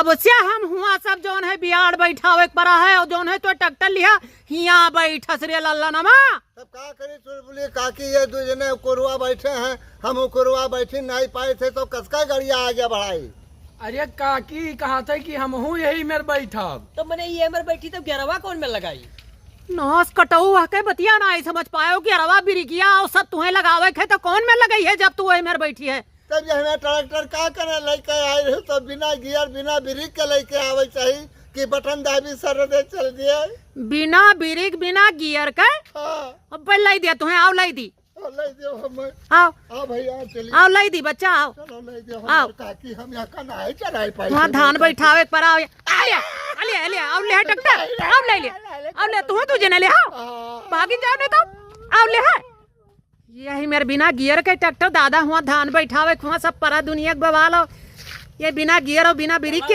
तब से हम हुआ सब जौन है बियाड़ बैठावे पड़ा है और जौन है तो ट्रैक्टर लिया हिया बैठस रे लल्ला नमा। तब का करी चुलबुली काकी ये दो जने कोरवा बैठे हैं, हम कोरवा बैठी नहीं पाए थे तो कसका गाड़िया आगे बढ़ाई। अरे काकी कहा था कि हम हूँ यही मेरे बैठा। तो मैंने ये मेरे बैठी तो 11वां कौन में लगाई? नौस कटऊ के बतिया ना समझ पायो कि अरवा बिरिकिया और सब तुम्हें लगावे खे तो कौन में लगाई है जब तू वही मेरे बैठी है। तब ये हमें ट्रैक्टर का करे लेके आए रहे तो बिना गियर बिना ब्रेक के लेके आवे चाहिए कि बटन दाबी सर दे चल दिए बिना ब्रेक बिना गियर के। हाँ अब लाई दिया तुम्हें, आओ लाई दी, ले दियो हम आओ हाँ भैया चलिए आओ लाई दी बच्चा आओ। चलो ले दियो आओ। हम काकी हम यहाँ का नहीं चढ़ाई पाई। वहाँ धान बैठावे पर आओ ले आओ ले ट्रैक्टर आओ ले आओ ले तू तुझे ले आओ भागी जाओ नहीं तो आओ ले है। यही मेरे बिना गियर के ट्रैक्टर दादा हुआ धान बैठावे वहाँ सब परा दुनिया के बवाल हो। ये बिना गियर और बिना ब्रेक के